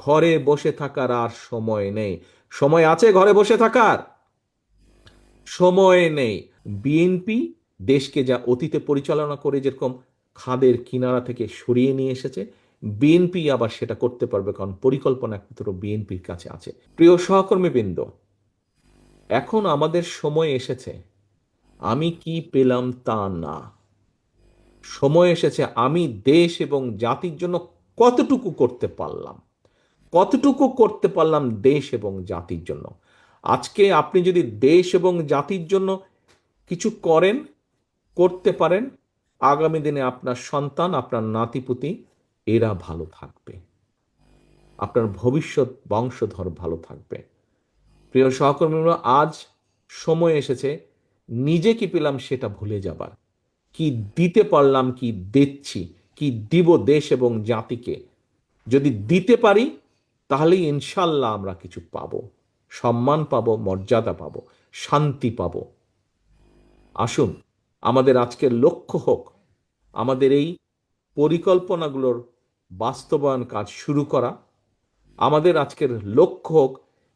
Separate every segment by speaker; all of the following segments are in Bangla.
Speaker 1: ঘরে বসে থাকার আর সময় নেই। সময় আছে ঘরে বসে থাকার? সময় নেই। বিএনপি দেশকে যা অতীতে পরিচালনা করে যেরকম খাদের কিনারা থেকে সরিয়ে নিয়ে এসেছে, বিএনপি আবার সেটা করতে পারবে, কারণ পরিকল্পনা একমাত্র বিএনপির কাছে আছে। প্রিয় সহকর্মীবৃন্দ, এখন আমাদের সময় এসেছে আমি কি পেলাম তা না, সময় এসেছে আমি দেশ এবং জাতির জন্য কতটুকু করতে পারলাম, কতটুকু করতে পারলাম দেশ এবং জাতির জন্য। আজকে আপনি যদি দেশ এবং জাতির জন্য কিছু করেন, করতে পারেন, আগামী দিনে আপনার সন্তান, আপনার নাতিপুতি, এরা ভালো থাকবে, আপনার ভবিষ্যৎ বংশধর ভালো থাকবে। প্রিয় সহকর্মীরা, আজ সময় এসেছে নিজে কি পেলাম সেটা ভুলে যাবার, কি দিতে পারলাম, কি দিচ্ছি, কি দিব দেশ এবং জাতিকে। যদি দিতে পারি তাহলেই ইনশাল্লাহ আমরা কিছু পাবো, সম্মান পাবো, মর্যাদা পাবো, শান্তি পাবো। আসুন, আমাদের আজকের লক্ষ্য হোক আমাদের এই পরিকল্পনাগুলোর বাস্তবায়ন কাজ শুরু করা। আমাদের আজকের লক্ষ্য হোক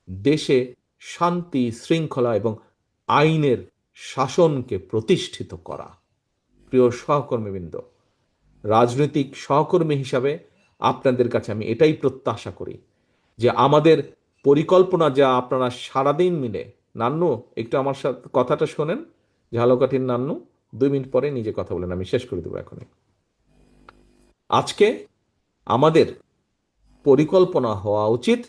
Speaker 1: দেশে শান্তি, শৃঙ্খলা এবং আইনের শাসনকে প্রতিষ্ঠিত করা। প্রিয় সহকর্মীবৃন্দ, রাজনৈতিক সহকর্মী হিসাবে আপনাদের কাছে আমি এটাই প্রত্যাশা করি যে আমাদের পরিকল্পনা যা আপনারা সারাদিন মিলে, নান্নু একটু আমার সাথে কথাটা শোনেন, ঝালকাঠির নান্নু 2 মিনিট পরে নিজে কথা বলেন, আমি শেষ করে দেবো এখনই। আজকে আমাদের পরিকল্পনা হওয়া উচিত,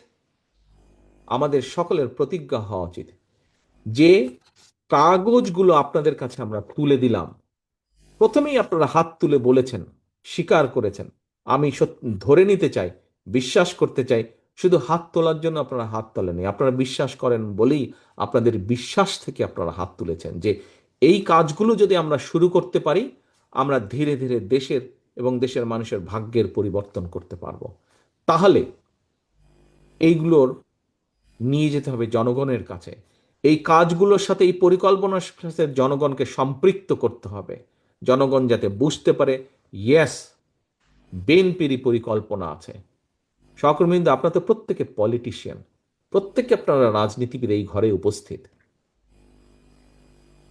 Speaker 1: আমাদের সকলের প্রতিজ্ঞা হওয়া উচিত যে কাগজগুলো আপনাদের কাছে আমরা তুলে দিলাম, প্রথমেই আপনারা হাত তুলে বলেছেন, স্বীকার করেছেন। আমি ধরে নিতে চাই, বিশ্বাস করতে চাই, শুধু হাত তোলার জন্য আপনারা হাত তোলেনি, আপনারা বিশ্বাস করেন বলেই আপনাদের বিশ্বাস থেকে আপনারা হাত তুলেছেন যে এই কাজগুলো যদি আমরা শুরু করতে পারি, আমরা ধীরে ধীরে দেশের এবং দেশের মানুষের ভাগ্যের পরিবর্তন করতে পারবো। তাহলে এইগুলোর নিয়ে যেতে হবে জনগণের কাছে, এই কাজগুলোর সাথে, এই পরিকল্পনার সাথে জনগণকে সম্পৃক্ত করতে হবে, জনগণ যাতে বুঝতে পারে ইয়েস, বিএনপিরই পরিকল্পনা আছে। সহকর্মীবৃন্দ, আপনারা তো প্রত্যেকে পলিটিশিয়ান, প্রত্যেকে আপনারা রাজনীতিবিদ এই ঘরে উপস্থিত।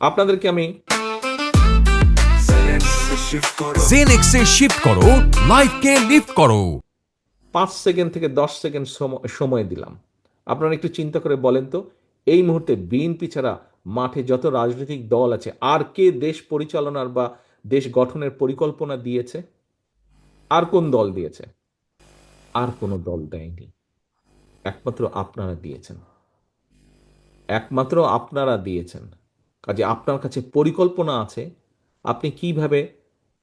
Speaker 1: আপনাদেরকে আমি
Speaker 2: জেনেক্সে শিফট করো, লাইফকে লিফট করো।
Speaker 1: 5 সেকেন্ড থেকে 10 সেকেন্ড সময় দিলাম। আপনারা একটু চিন্তা করে বলেন তো, এই মুহূর্তে বিএনপি ছাড়া মাঠে যত রাজনৈতিক দল আছে, আর কে দেশ পরিচালনার বা দেশ গঠনের পরিকল্পনা দিয়েছে? আর কোন দল দিয়েছে? আর কোনো দল দেয়নি, একমাত্র আপনারা দিয়েছেন, একমাত্র আপনারা দিয়েছেন। কাজে আপনার কাছে পরিকল্পনা আছে, আপনি কিভাবে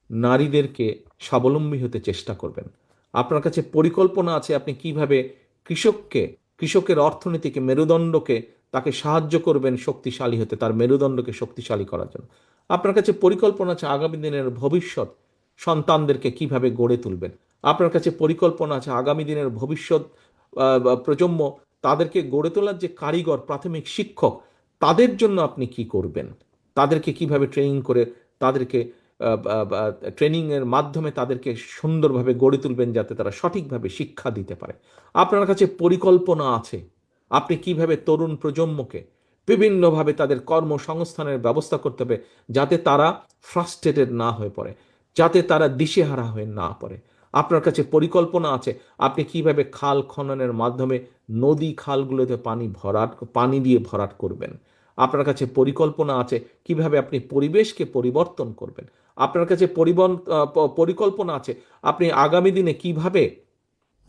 Speaker 1: নারীদেরকে স্বাবলম্বী হতে চেষ্টা করবেন। আপনার কাছে পরিকল্পনা আছে আপনি কিভাবে কৃষককে, কৃষকের অর্থনীতিকে, মেরুদণ্ডকে, তাকে সাহায্য করবেন শক্তিশালী হতে, তার মেরুদণ্ডকে শক্তিশালী করার জন্য। আপনার কাছে পরিকল্পনা আছে আগামী দিনের ভবিষ্যৎ সন্তানদেরকে কিভাবে গড়ে তুলবেন। আপনার কাছে পরিকল্পনা আছে আগামী দিনের ভবিষ্যৎ প্রজন্ম, তাদেরকে গড়ে তোলার যে কারিগর, প্রাথমিক শিক্ষক, তাদের জন্য আপনি কি করবেন, তাদেরকে কিভাবে ট্রেনিং করে, তাদেরকে ট্রেনিংয়ের মাধ্যমে তাদেরকে সুন্দরভাবে গড়ে তুলবেন যাতে তারা সঠিকভাবে শিক্ষা দিতে পারে। আপনার কাছে পরিকল্পনা আছে আপনি কিভাবে তরুণ প্রজন্মকে বিভিন্নভাবে তাদের কর্মসংস্থানের ব্যবস্থা করতে হবে যাতে তারা ফ্রাস্ট্রেটেড না হয়ে পড়ে, যাতে তারা দিশেহারা হয়ে না পড়ে। আপনার কাছে পরিকল্পনা আছে আপনি কিভাবে খাল খননের মাধ্যমে নদী খালগুলোতে পানি দিয়ে ভরাট করবেন। আপনার কাছে পরিকল্পনা আছে কিভাবে আপনি পরিবেশকে পরিবর্তন করবেন। আপনার কাছে পরিকল্পনা আছে আপনি আগামী দিনে কিভাবে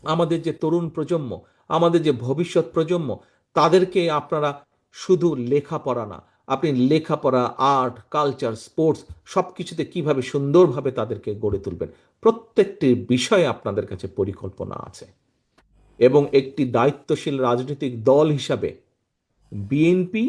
Speaker 1: আমাদের যে তরুণ প্রজন্ম, আমাদের যে ভবিষ্যৎ প্রজন্ম, তাদেরকে আপনারা শুধু লেখাপড়া না, আপনি লেখাপড়া, আর্ট, কালচার, স্পোর্টস সব কিছুতে কীভাবে সুন্দরভাবে তাদেরকে গড়ে তুলবেন। প্রত্যেকটি বিষয়ে আপনাদের কাছে পরিকল্পনা আছে। এবং একটি দায়িত্বশীল রাজনৈতিক দল হিসাবে বিএনপি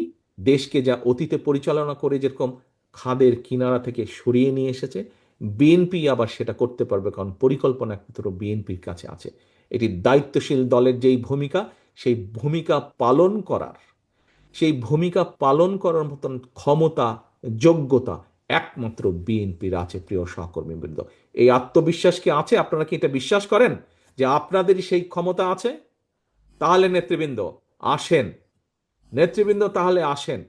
Speaker 1: দেশকে যা অতীতে পরিচালনা করে যেরকম খাদের কিনারা থেকে সরিয়ে নিয়ে এসেছে, বিএনপি আবার সেটা করতে পারবে, কারণ পরিকল্পনা একমাত্র বিএনপির কাছে আছে। এটি দায়িত্বশীল দলের যেই ভূমিকা, সেই ভূমিকা পালন করার, সেই ভূমিকা পালন করার মতন ক্ষমতা, যোগ্যতা একমাত্র বিএনপির আছে। প্রিয় সহকর্মীবৃন্দ, এই আত্মবিশ্বাস কি আছে? আপনারা কি এটা বিশ্বাস করেন যে আপনাদেরই সেই ক্ষমতা আছে, তাহলে নেতৃবৃন্দ আসেন, নেতৃবৃন্দ তাহলে আসেন।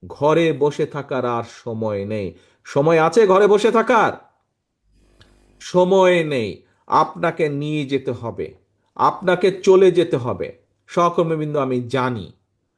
Speaker 1: ঘরে বসে থাকার আর সময় নেই। সময় আছে ঘরে বসে থাকার? সময় নেই। আপনাকে নিয়ে যেতে হবে, আপনাকে চলে যেতে হবে। সহকর্মীবৃন্দ, আমি জানি